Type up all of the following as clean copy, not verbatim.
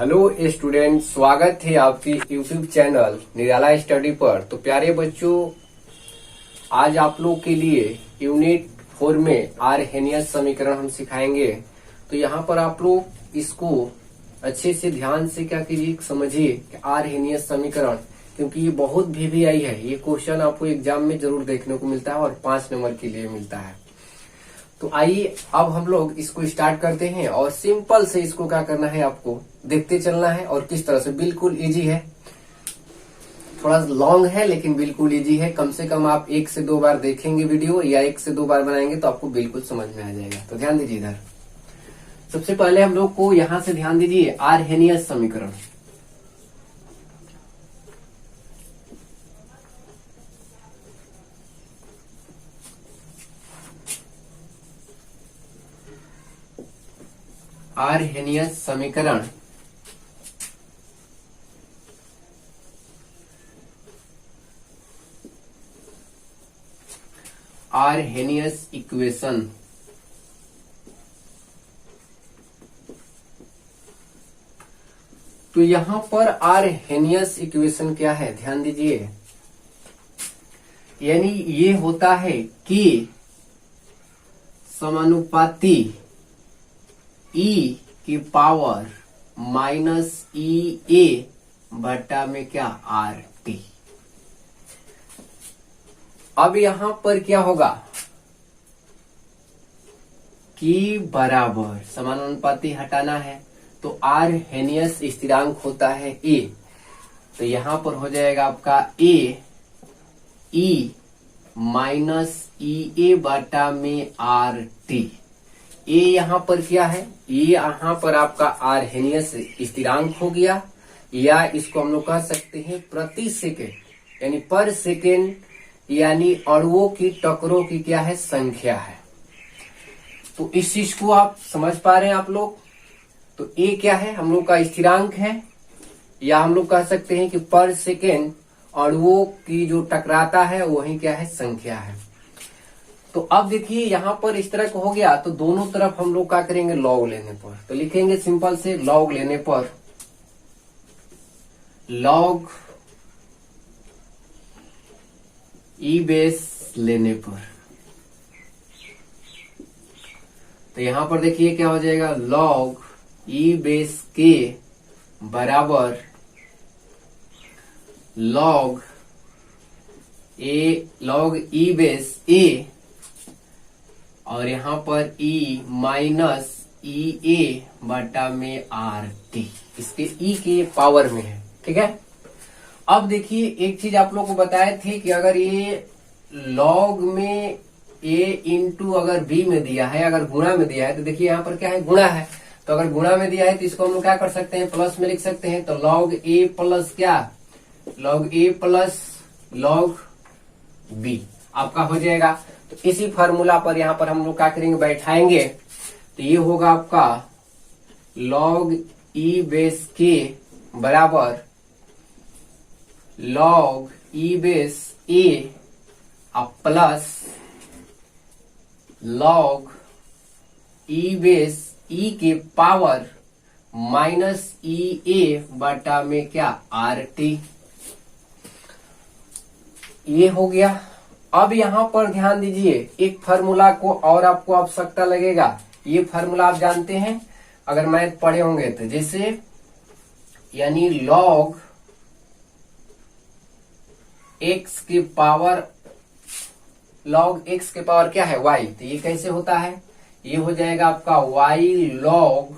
Hello student, स्वागत है आपके यूट्यूब चैनल निराला स्टडी पर। तो प्यारे बच्चों, आज आप लोग के लिए यूनिट 4 में आरहेनियस समीकरण हम सिखाएंगे। तो यहाँ पर आप लोग इसको अच्छे से ध्यान से क्या कीजिए, समझिए कि आरहेनियस समीकरण, क्योंकि ये बहुत VVI है। ये क्वेश्चन आपको एग्जाम में जरूर देखने को मिलता है और 5 नंबर के लिए मिलता है। तो आइए अब हम लोग इसको स्टार्ट करते हैं और सिंपल से इसको क्या करना है, आपको देखते चलना है। और किस तरह से, बिल्कुल इजी है, थोड़ा लॉन्ग है लेकिन बिल्कुल इजी है। कम से कम आप 1 से 2 बार देखेंगे वीडियो या 1 से 2 बार बनाएंगे तो आपको बिल्कुल समझ में आ जाएगा। तो ध्यान दीजिए इधर। सबसे पहले हम लोग को यहां से ध्यान दीजिए, आरहेनियस समीकरण। आरहेनियस समीकरण आरहेनियस इक्वेशन। तो यहां पर आरहेनियस इक्वेशन क्या है, ध्यान दीजिए। यानी ये होता है कि समानुपाती e की पावर माइनस EA बटा में क्या RT। अब यहां पर क्या होगा कि बराबर समानुपाती हटाना है तो आरहेनियस स्थिरांक होता है A। तो यहां पर हो जाएगा आपका A E माइनस EA बटा में RT। ये यहाँ पर क्या है, ये यहाँ पर आपका आरहेनियस स्थिरांक हो गया, या इसको हम लोग कह सकते हैं प्रति सेकेंड, यानी पर सेकेंड, यानी अणुओं की टकरों की क्या है, संख्या है। तो इस चीज को आप समझ पा रहे हैं आप लोग। तो ये क्या है, हम लोग का स्थिरांक है, या हम लोग कह सकते हैं कि पर सेकेंड अणुओं की जो टकराता है वही क्या है, संख्या है। तो अब देखिए यहां पर इस तरह का हो गया, तो दोनों तरफ हम लोग क्या करेंगे, लॉग लेने पर। तो लिखेंगे सिंपल से, लॉग लेने पर, लॉग ई बेस लेने पर। तो यहां पर देखिए क्या हो जाएगा, लॉग ई बेस के बराबर लॉग ई बेस ए, और यहां पर E माइनस EA बटा में RT, इसके E के पावर में है। ठीक है। अब देखिए एक चीज आप लोग को बताए थे कि अगर ये लॉग में A इंटू अगर B में दिया है, अगर गुणा में दिया है, तो देखिए यहाँ पर क्या है, गुणा है। तो अगर गुणा में दिया है तो इसको हम लोग क्या कर सकते हैं, प्लस में लिख सकते हैं। तो लॉग A प्लस क्या, log A plus log B आपका हो जाएगा। तो इसी फार्मूला पर यहाँ पर हम लोग क्या करेंगे, बैठाएंगे। तो ये होगा आपका log E बेस के बराबर log E base A plus log E base E के पावर माइनस EA बटा में क्या, RT। ये हो गया। अब यहां पर ध्यान दीजिए, एक फार्मूला को और आपको आवश्यकता लगेगा। ये फार्मूला आप जानते हैं, अगर मैथ पढ़े होंगे तो, जैसे यानी log x के पावर, log x के पावर क्या है, y। तो ये कैसे होता है, ये हो जाएगा आपका y log,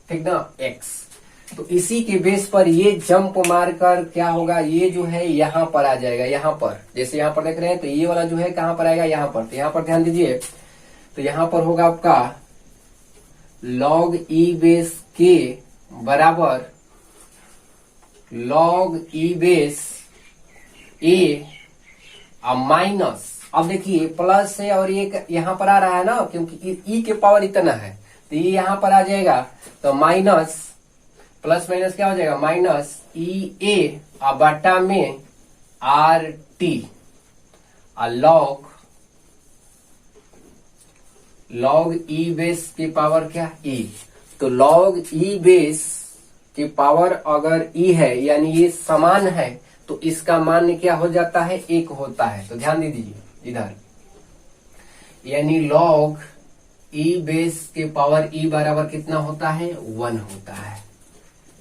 ठीक ना, x। तो इसी के बेस पर ये जंप मारकर क्या होगा, ये जो है यहां पर आ जाएगा। यहां पर जैसे यहां पर देख रहे हैं, तो ये वाला जो है कहां पर आएगा, यहां पर। तो यहां पर ध्यान दीजिए, तो यहां पर होगा आपका log E बेस के बराबर log E base A minus, अब देखिए प्लस है और ये यहां पर आ रहा है ना, क्योंकि E के पावर इतना है, तो ये यहां पर आ जाएगा। तो माइनस प्लस माइनस क्या हो जाएगा, माइनस EA बटा में RT लॉग ई बेस की पावर क्या, E। तो लॉग ई बेस की पावर अगर ई है यानी ये समान है तो इसका मान क्या हो जाता है, 1 होता है। तो ध्यान दीजिए इधर, यानी log ई बेस के पावर ई बराबर कितना होता है, 1 होता है।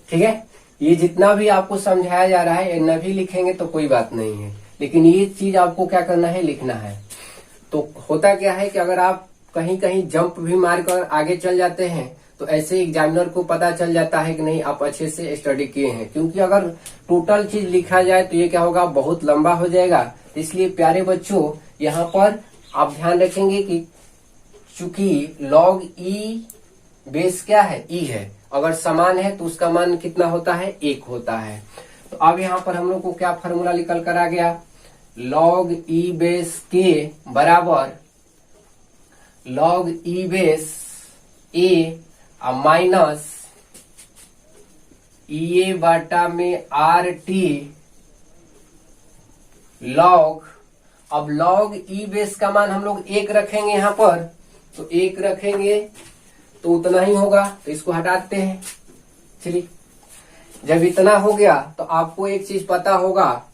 ठीक है, ये जितना भी आपको समझाया जा रहा है न भी लिखेंगे तो कोई बात नहीं है, लेकिन ये चीज आपको क्या करना है, लिखना है। तो होता क्या है कि अगर आप कहीं कहीं जंप भी मारकर आगे चल जाते हैं तो ऐसे एग्जामिनर को पता चल जाता है कि नहीं आप अच्छे से स्टडी किए हैं, क्योंकि अगर टोटल चीज लिखा जाए तो ये क्या होगा, बहुत लंबा हो जाएगा। इसलिए प्यारे बच्चों यहाँ पर आप ध्यान रखेंगे कि चूंकि log ई बेस क्या है, ई है, अगर समान है तो उसका मान कितना होता है, 1 होता है। तो अब यहाँ पर हम लोग को क्या फॉर्मूला निकल कर आ गया, log ई बेस के बराबर log ई बेस ए माइनस ए बाटा में आर टी log, अब log ई बेस का मान हम लोग 1 रखेंगे यहाँ पर, तो 1 रखेंगे तो उतना ही होगा, तो इसको हटाते हैं। चलिए, जब इतना हो गया तो आपको एक चीज पता होगा,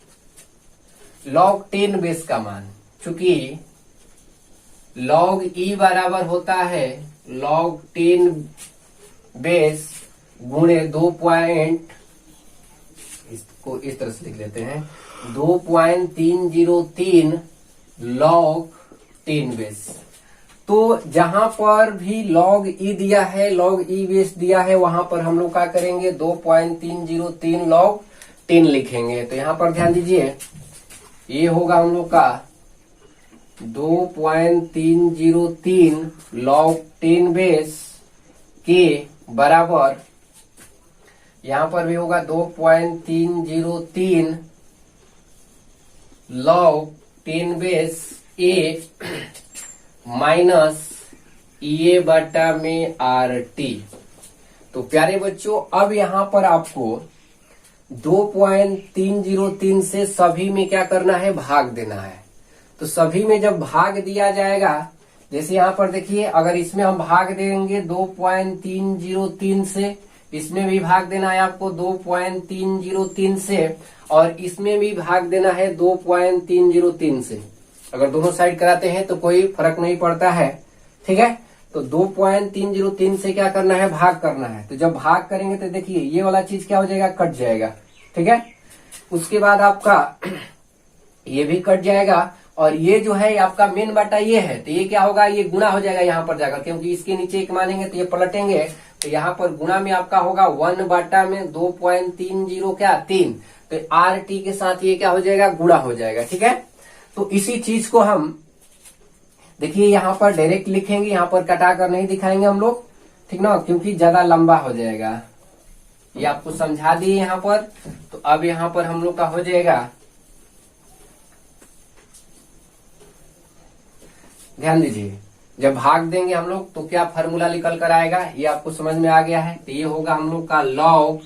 log 10 बेस का मान, चूंकि log ई बराबर होता है log 10 बेस गुणे 2 पॉइंट, इसको इस तरह से लिख लेते हैं, 2.303 log 10 बेस। तो जहां पर भी log ई दिया है, log ई बेस दिया है, वहां पर हम लोग क्या करेंगे, 2.303 log 10 लिखेंगे। तो यहां पर ध्यान दीजिए, ये होगा हम लोग का 2.303 log 10 बेस के बराबर, यहां पर भी होगा 2.303 log 10 बेस ए माइनस ए बटा में आर टी। तो प्यारे बच्चों अब यहां पर आपको 2.303 से सभी में क्या करना है, भाग देना है। तो सभी में जब भाग दिया जाएगा, जैसे यहाँ पर देखिए, अगर इसमें हम भाग देंगे 2.303 से, इसमें भी भाग देना है आपको 2.303 से, और इसमें भी भाग देना है 2.303 से। अगर दोनों साइड कराते हैं तो कोई फर्क नहीं पड़ता है। ठीक है, तो 2.303 से क्या करना है, भाग करना है। तो जब भाग करेंगे तो देखिए ये वाला चीज क्या हो जाएगा, कट जाएगा। ठीक है, उसके बाद आपका ये भी कट जाएगा, और ये जो है आपका मेन बाटा ये है, तो ये क्या होगा, ये गुणा हो जाएगा यहाँ पर जाकर, क्योंकि इसके नीचे 1 मानेंगे तो ये पलटेंगे, तो यहाँ पर गुणा में आपका होगा 1 बाटा में 2.30 क्या 3, तो आर टी के साथ ये क्या हो जाएगा, गुणा हो जाएगा। ठीक है, तो इसी चीज को हम देखिए यहाँ पर डायरेक्ट लिखेंगे, यहाँ पर कटा कर नहीं दिखाएंगे हम लोग, ठीक ना, क्योंकि ज्यादा लंबा हो जाएगा। ये आपको समझा दिए यहाँ पर। तो अब यहाँ पर हम लोग का हो जाएगा, ध्यान दीजिए, जब भाग देंगे हम लोग तो क्या फार्मूला निकल कर आएगा, ये आपको समझ में आ गया है। तो ये होगा हम लोग का log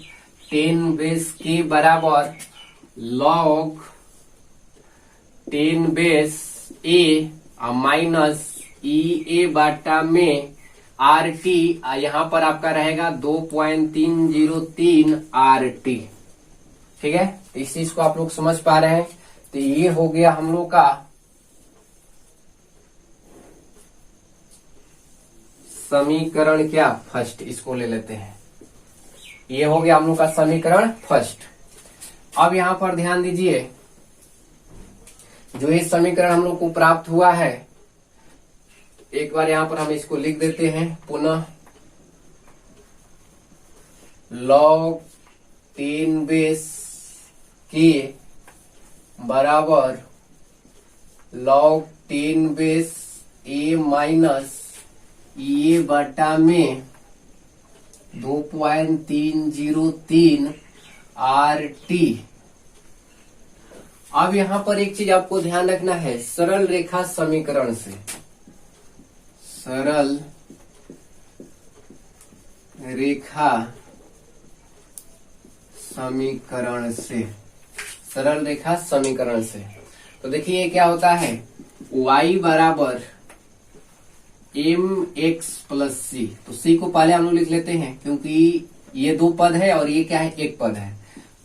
10 बेस के बराबर log 10 बेस ए माइनस ए बाटा में आर टी, यहाँ पर आपका रहेगा 2.303 आर टी। ठीक है, इस चीज को आप लोग समझ पा रहे हैं। तो ये हो गया हम लोग का समीकरण क्या फर्स्ट, इसको ले लेते हैं। ये हो गया हम लोग का समीकरण फर्स्ट। अब यहां पर ध्यान दीजिए, जो ये समीकरण हम लोग को प्राप्त हुआ है, एक बार यहां पर हम इसको लिख देते हैं पुनः, log 10 बेस के बराबर log 10 बेस ए माइनस ये बटा में 2.303 आर टी। अब यहां पर एक चीज आपको ध्यान रखना है, सरल रेखा समीकरण से, सरल रेखा समीकरण से, सरल रेखा समीकरण से। तो देखिए क्या होता है, y बराबर mx प्लस सी। तो सी को पहले हम लोग लिख लेते हैं, क्योंकि ये दो पद है और ये क्या है, एक पद है।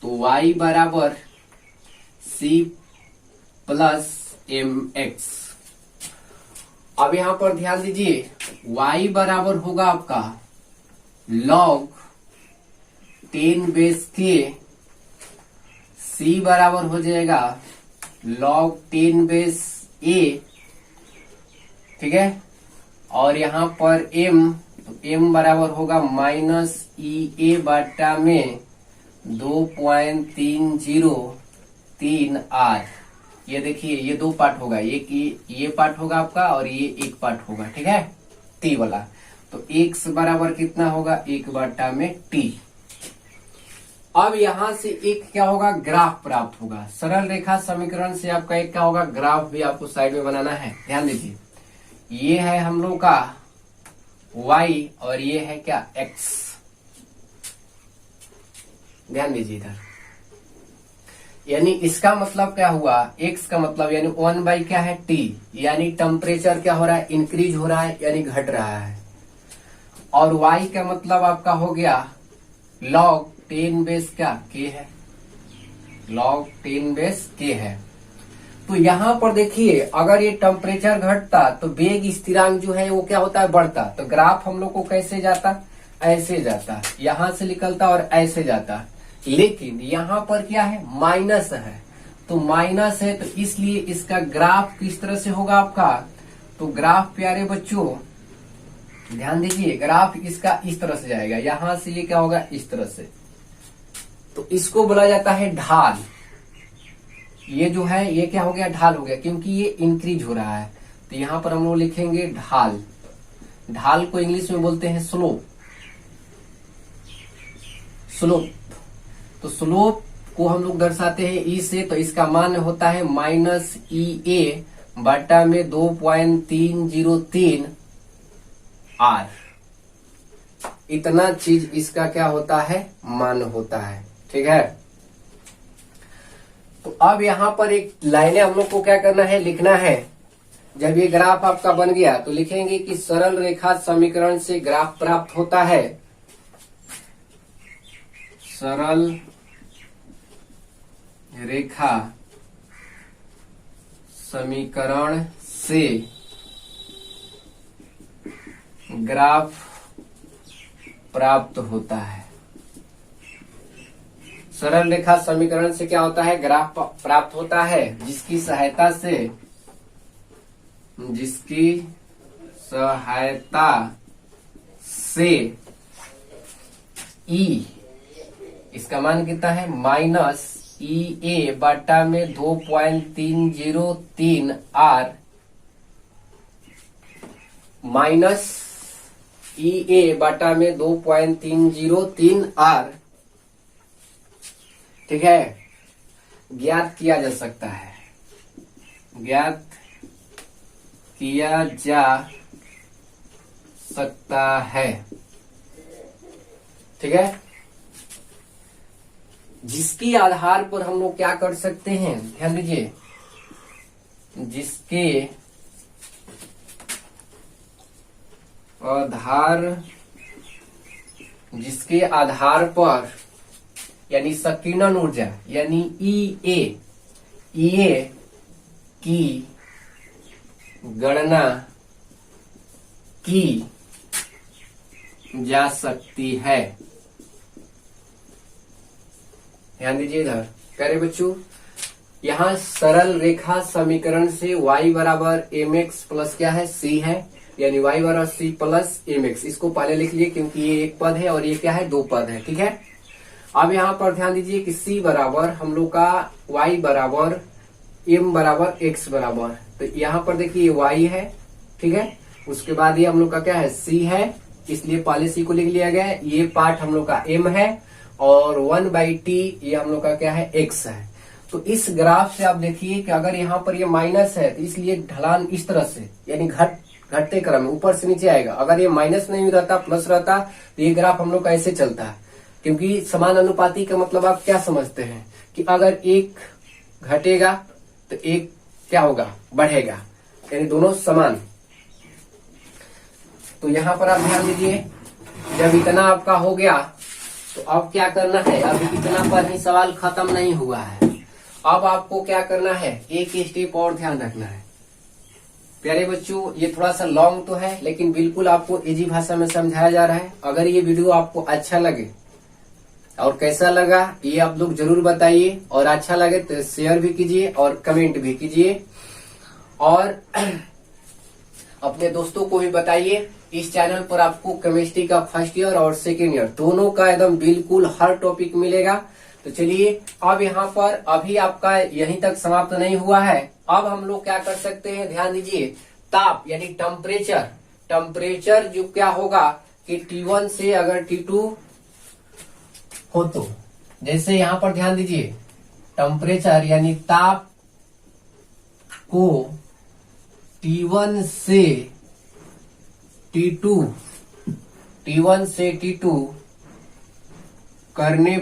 तो y बराबर c प्लस एम एक्स। अब यहां पर ध्यान दीजिए, y बराबर होगा आपका log 10 बेस के, c बराबर हो जाएगा log 10 बेस a, ठीक है। और यहां पर m, तो m बराबर होगा माइनस ई ए बटा में 2.303 r। ये देखिए ये दो पार्ट होगा, एक ये पार्ट होगा आपका और ये एक पार्ट होगा, ठीक है, t वाला। तो x बराबर कितना होगा, 1/t। अब यहां से एक क्या होगा, ग्राफ प्राप्त होगा। सरल रेखा समीकरण से आपका एक क्या होगा, ग्राफ भी आपको साइड में बनाना है। ध्यान दीजिए, ये है हम लोग का y और ये है क्या, x। ध्यान दीजिए इधर, यानी इसका मतलब क्या हुआ, x का मतलब यानी 1 क्या है, t, यानी टेम्परेचर क्या हो रहा है, इंक्रीज हो रहा है यानी घट रहा है। और y का मतलब आपका हो गया log 10 बेस क्या, k है, log 10 बेस k है। तो यहां पर देखिए, अगर ये टेम्परेचर घटता तो वेग स्थिरांक जो है वो क्या होता है, बढ़ता। तो ग्राफ हम लोग को कैसे जाता, ऐसे जाता, यहां से निकलता और ऐसे जाता। लेकिन यहां पर क्या है, माइनस है। तो माइनस है तो इसलिए इसका ग्राफ किस तरह से होगा आपका, तो ग्राफ प्यारे बच्चों ध्यान दीजिए, ग्राफ इसका इस तरह से जाएगा, यहां से ये क्या होगा, इस तरह से। तो इसको बोला जाता है ढाल। ये जो है ये क्या हो गया, ढाल हो गया, क्योंकि ये इंक्रीज हो रहा है। तो यहां पर हम लोग लिखेंगे ढाल। ढाल को इंग्लिश में बोलते हैं स्लोप। स्लोप, तो स्लोप को हम लोग दर्शाते हैं ई से, तो इसका मान होता है माइनस ई ए बटा में 2.303 r। इतना चीज इसका क्या होता है, मान होता है, ठीक है। तो अब यहां पर एक लाइनें हम लोग को क्या करना है, लिखना है। जब ये ग्राफ आपका बन गया तो लिखेंगे कि सरल रेखा समीकरण से ग्राफ प्राप्त होता है। सरल रेखा समीकरण से ग्राफ प्राप्त होता है। सरल रेखा समीकरण से क्या होता है, ग्राफ प्राप्त होता है, जिसकी सहायता से ई, इसका मान कितना है, माइनस ई ए बटा में 2.303 r, माइनस ई ए बटा में 2.303 r, ठीक है, ज्ञात किया जा सकता है, ज्ञात किया जा सकता है, ठीक है। जिसके आधार पर हम लोग क्या कर सकते हैं, ध्यान दीजिए, जिसके आधार पर यानी संकीर्ण ऊर्जा यानी ई ए की गणना की जा सकती है। ध्यान दीजिए इधर प्यारे बच्चों, यहाँ सरल रेखा समीकरण से y बराबर एम एक्स प्लस क्या है, c है, यानी y बराबर c प्लस एम एक्स। इसको पहले लिख लिए क्योंकि ये एक पद है और ये क्या है, दो पद है, ठीक है। अब यहाँ पर ध्यान दीजिए कि c बराबर हम लोग का y बराबर m बराबर x बराबर, तो यहाँ पर देखिए y है, ठीक है। उसके बाद ये हम लोग का क्या है, c है, इसलिए पहले c को लिख लिया गया है। ये पार्ट हम लोग का m है और 1/t ये हम लोग का क्या है, x है। तो इस ग्राफ से आप देखिए कि अगर यहाँ पर ये माइनस है तो इसलिए ढलान इस तरह से यानी घटते क्रम में ऊपर से नीचे आएगा। अगर ये माइनस नहीं रहता, प्लस रहता, तो ये ग्राफ हम लोग का ऐसे चलता है। क्योंकि समान अनुपाती का मतलब आप क्या समझते हैं कि अगर एक घटेगा तो एक क्या होगा, बढ़ेगा, यानी दोनों समान। तो यहाँ पर आप ध्यान दीजिए, जब इतना आपका हो गया तो अब क्या करना है, अभी इतना पर ही सवाल खत्म नहीं हुआ है। अब आपको क्या करना है, एक स्टेप और ध्यान रखना है। प्यारे बच्चों, ये थोड़ा सा लॉन्ग तो है, लेकिन बिल्कुल आपको इजी भाषा में समझाया जा रहा है। अगर ये वीडियो आपको अच्छा लगे और कैसा लगा ये आप लोग जरूर बताइए, और अच्छा लगे तो शेयर भी कीजिए और कमेंट भी कीजिए, और अपने दोस्तों को भी बताइए। इस चैनल पर आपको केमिस्ट्री का फर्स्ट ईयर और सेकेंड ईयर दोनों का एकदम बिल्कुल हर टॉपिक मिलेगा। तो चलिए, अब यहाँ पर अभी आपका यहीं तक समाप्त नहीं हुआ है। अब हम लोग क्या कर सकते हैं, ध्यान दीजिए। ताप यानी टेम्परेचर, टेम्परेचर जो क्या होगा कि T1 से अगर T2 हो तो, जैसे यहाँ पर ध्यान दीजिए, टेम्परेचर यानी ताप को T1 से T2, T1 से T2 करने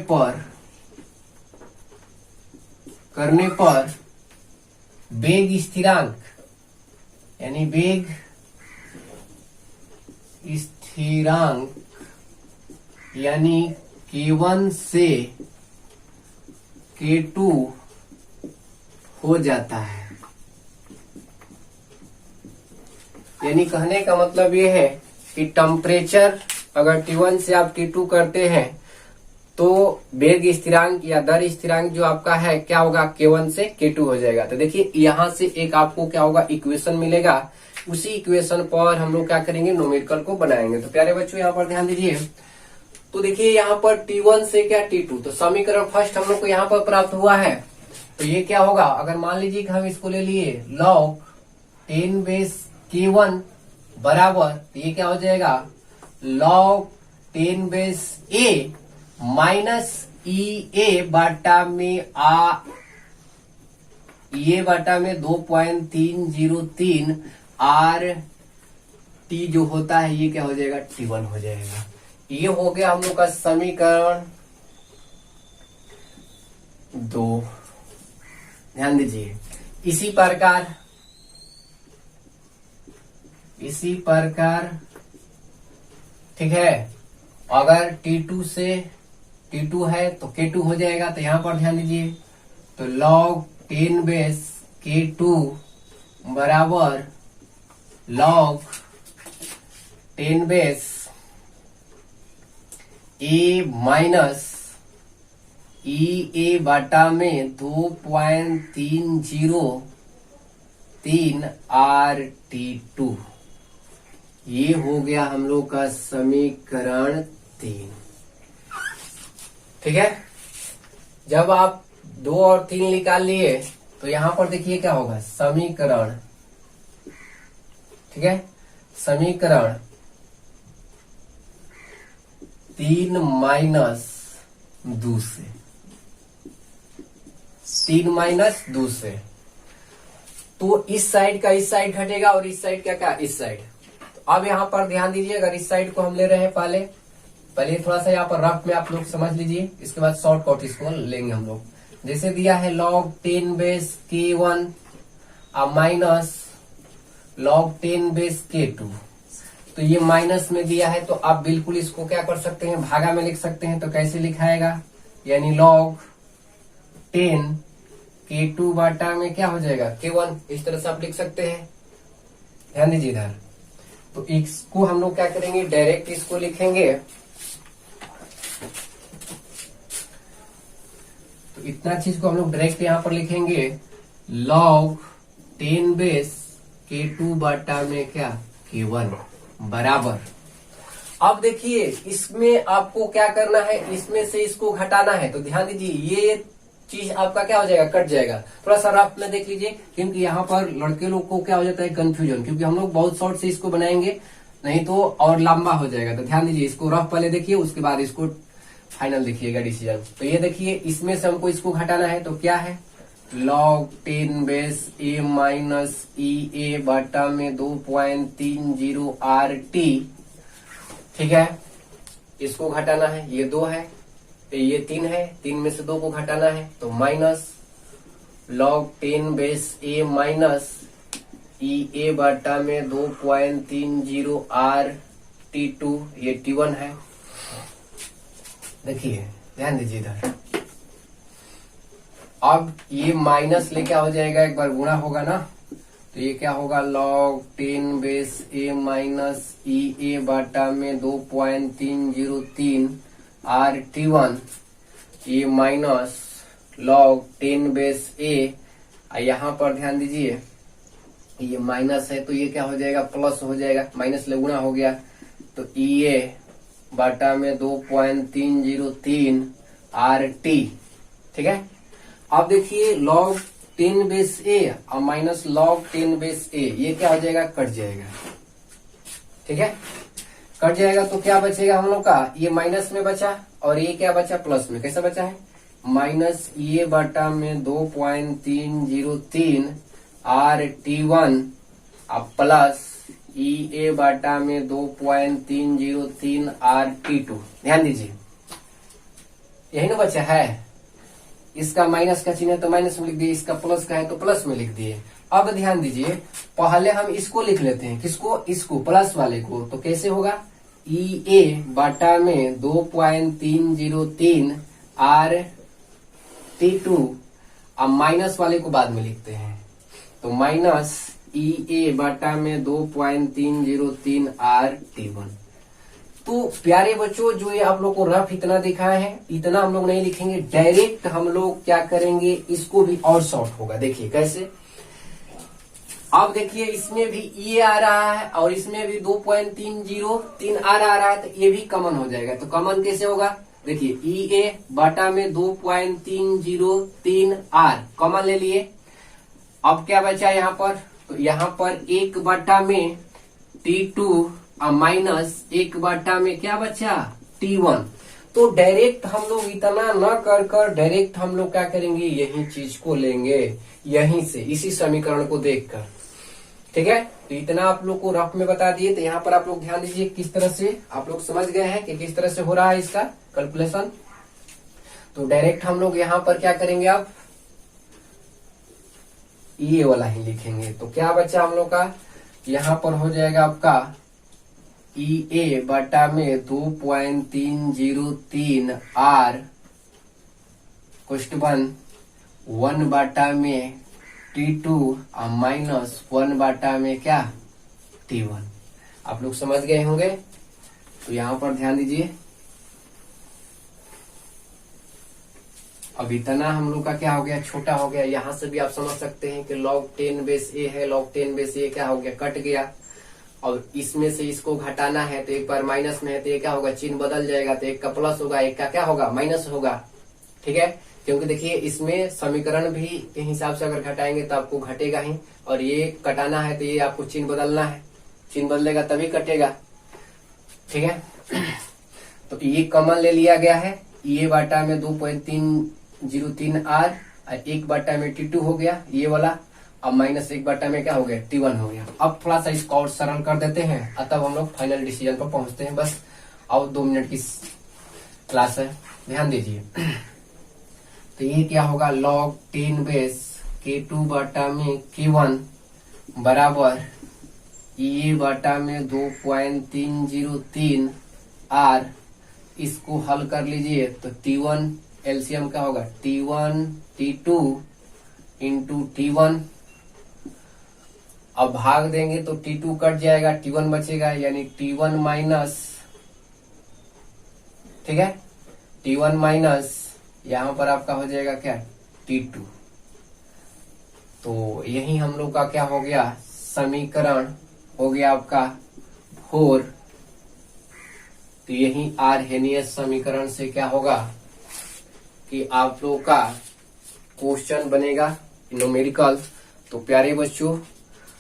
पर वेग स्थिरांक यानी वेग स्थिरांक यानी K1 से K2 हो जाता है। यानी कहने का मतलब ये है कि टेम्परेचर अगर T1 से आप T2 करते हैं तो वेग स्थिरांक या दर स्थिरांक जो आपका है क्या होगा, K1 से K2 हो जाएगा। तो देखिए यहाँ से एक आपको क्या होगा, इक्वेशन मिलेगा। उसी इक्वेशन पर हम लोग क्या करेंगे, न्यूमेरिकल को बनाएंगे। तो प्यारे बच्चों यहाँ पर ध्यान दीजिए। तो देखिए यहाँ पर T1 से क्या T2, तो समीकरण फर्स्ट हम लोग को यहाँ पर प्राप्त हुआ है। तो ये क्या होगा, अगर मान लीजिए कि हम इसको ले लिए log 10 बेस K1 बराबर, तो ये क्या हो जाएगा, log 10 base A minus EA बाटा में ये बाटा में 2.303 RT जो होता है, ये क्या हो जाएगा, T1 हो जाएगा। ये हो गया हम लोग का समीकरण 2। ध्यान दीजिए, इसी प्रकार ठीक है, अगर T2 से T2 है तो K2 हो जाएगा। तो यहां पर ध्यान दीजिए, तो log 10 बेस K2 बराबर log 10 base A minus EA बाटा में 2.303 RT2। ये हो गया हम लोग का समीकरण 3। ठीक है, जब आप 2 और 3 निकाल लिए तो यहां पर देखिए क्या होगा, समीकरण, ठीक है, समीकरण 3 माइनस 2 से, 3 माइनस 2 से, तो इस साइड का इस साइड घटेगा और इस साइड क्या इस साइड। तो अब यहां पर ध्यान दीजिए, अगर इस साइड को हम ले रहे हैं पहले थोड़ा सा यहाँ पर रफ में आप लोग समझ लीजिए, इसके बाद शॉर्टकट इसको लेंगे हम लोग। जैसे दिया है log 10 base K1 minus log 10 base K2, तो ये माइनस में दिया है, तो आप बिल्कुल इसको क्या कर सकते हैं, भागा में लिख सकते हैं। तो कैसे लिखाएगा, यानी log 10 K2 बाटा में क्या हो जाएगा, K1, इस तरह से आप लिख सकते हैं। ध्यान दीजिए इधर, तो इसको हम लोग क्या करेंगे, डायरेक्ट इसको लिखेंगे। तो इतना चीज को हम लोग डायरेक्ट यहाँ पर लिखेंगे, log 10 बेस K2 बाटा में क्या, K1 बराबर। अब देखिए इसमें आपको क्या करना है, इसमें से इसको घटाना है। तो ध्यान दीजिए, ये चीज आपका क्या हो जाएगा, कट जाएगा। थोड़ा सा रफ में देख लीजिए, क्योंकि यहाँ पर लड़के लोग को क्या हो जाता है, कंफ्यूजन, क्योंकि हम लोग बहुत शॉर्ट से इसको बनाएंगे, नहीं तो और लंबा हो जाएगा। तो ध्यान दीजिए, इसको रफ पहले देखिए, उसके बाद इसको फाइनल देखिएगा, डिसीजन। तो ये देखिए, इसमें से हमको इसको घटाना है, तो क्या है, log 10 base A minus EA बाटा में 2.30 RT, ठीक है, इसको घटाना है। ये 2 है, ये 3 है, 3 में से 2 को घटाना है, तो minus log 10 base A minus EA बाटा में 2.30 RT2, ये T1 है। देखिए ध्यान दीजिए इधर, अब ये माइनस ले क्या हो जाएगा, एक बार गुणा होगा ना, तो ये क्या होगा log 10 बेस a माइनस ई ए बाटा में 2.303 RT1, ये माइनस log 10 बेस a, यहाँ पर ध्यान दीजिए ये माइनस है तो ये क्या हो जाएगा, प्लस हो जाएगा, माइनस ले गुणा हो गया, तो ई ए बाटा में 2.303 RT, ठीक है। अब देखिए log 10 बेस a और माइनस log 10 बेस a, ये क्या हो जाएगा, कट जाएगा, ठीक है। कट जाएगा तो क्या बचेगा हम लोग का, ये माइनस में बचा और ये क्या बचा, प्लस में। कैसा बचा है, माइनस ये बाटा में 2.303 RT1 अब प्लस ई ए बाटा में 2.303 RT2। ध्यान दीजिए यही ना बचा है, इसका माइनस का चिन्ह है तो माइनस में लिख दिए, इसका प्लस का है तो प्लस में लिख दिए। अब ध्यान दीजिए पहले हम इसको लिख लेते हैं, किसको, इसको, प्लस वाले को। तो कैसे होगा, ई ए बाटा में 2.303 RT2, अब माइनस वाले को बाद में लिखते हैं, तो माइनस ई ए बाटा में 2.303 RT1। तो प्यारे बच्चों जो ये आप लोग को रफ इतना दिखाया है, इतना हम लोग नहीं लिखेंगे, डायरेक्ट हम लोग क्या करेंगे, इसको भी और शॉर्ट होगा। देखिए कैसे, अब देखिए इसमें भी ये आ रहा है और इसमें भी 2.303 आ रहा है, तो ये भी कॉमन हो जाएगा। तो कॉमन कैसे होगा, देखिए ई ए बाटा में 2.303 R कॉमन ले लिए। अब क्या बचा यहाँ पर, तो यहाँ पर 1 बाटा में T2 और माइनस 1 बाटा में क्या बचा, T1। तो डायरेक्ट हम लोग इतना न कर डायरेक्ट हम लोग क्या करेंगे, यही चीज को लेंगे, यहीं से इसी समीकरण को देखकर, ठीक है। तो इतना आप लोग को रफ में बता दिए। तो यहाँ पर आप लोग ध्यान दीजिए किस तरह से आप लोग समझ गए हैं कि किस तरह से हो रहा है इसका कैलकुलेशन। तो डायरेक्ट हम लोग यहाँ पर क्या करेंगे, अब ये वाला ही लिखेंगे। तो क्या बचा हम लोग का, यहाँ पर हो जाएगा आपका ई ए बाटा में 2.303 R क्वेश्चन 1 बाटा में T2 और माइनस 1 बाटा में क्या, T1। आप लोग समझ गए होंगे। तो यहाँ पर ध्यान दीजिए, अब इतना हम लोग का क्या हो गया, छोटा हो गया। यहाँ से भी आप समझ सकते हैं कि log 10 बेस a है, log 10 बेस a क्या हो गया, कट गया। और इसमें से इसको घटाना है तो एक बार माइनस में है तो ये क्या होगा, चिन्ह बदल जाएगा, तो एक का प्लस होगा, एक का क्या होगा, माइनस होगा, ठीक है। क्योंकि देखिए इसमें समीकरण भी के हिसाब से अगर घटाएंगे तो आपको घटेगा ही, और ये कटाना है तो ये आपको चिन्ह बदलना है, चिन्ह बदलेगा तभी कटेगा, ठीक है। तो ये कॉमन ले लिया गया है, ये बाटा में 2.303 R और 1 बाटा में T2 हो गया ये वाला, अब माइनस 1 बाटा में क्या हो गया, T1 हो गया। अब थोड़ा सा इसको और सरल कर देते हैं, तब हम लोग फाइनल डिसीजन पर पहुंचते हैं। बस और 2 मिनट की क्लास है, ध्यान दीजिए। तो ये क्या होगा, log 10 बेस K2 बाटा में K1 बराबर ये बाटा में 2.303 R। इसको हल कर लीजिए तो T1 एलसीएम क्या होगा, T1 T2 इंटू T1। अब भाग देंगे तो T2 कट जाएगा, T1 बचेगा, यानी T1 माइनस, ठीक है, T1 माइनस यहां पर आपका हो जाएगा क्या, T2। तो यही हम लोग का क्या हो गया, समीकरण हो गया आपका 4। तो यही आरहेनियस समीकरण से क्या होगा कि आप लोग का क्वेश्चन बनेगा न्यूमेरिकल। तो प्यारे बच्चों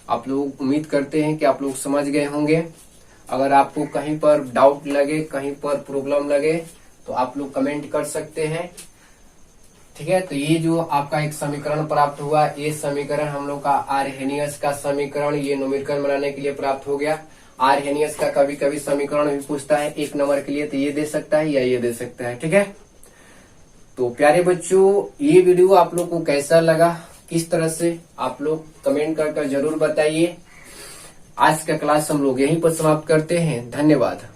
आप लोग उम्मीद करते हैं कि आप लोग समझ गए होंगे। अगर आपको कहीं पर डाउट लगे, कहीं पर प्रॉब्लम लगे तो आप लोग कमेंट कर सकते हैं, ठीक है। तो ये जो आपका एक समीकरण प्राप्त हुआ, ये समीकरण हम लोग का आरहेनियस का समीकरण ये न्यूमेरिकल बनाने के लिए प्राप्त हो गया। आरहेनियस का कभी कभी समीकरण भी पूछता है 1 नंबर के लिए, तो ये दे सकता है या ये दे सकता है, ठीक है। तो प्यारे बच्चों ये वीडियो आप लोग को कैसा लगा, किस तरह से, आप लोग कमेंट कर जरूर बताइए। आज का क्लास हम लोग यहीं पर समाप्त करते हैं। धन्यवाद।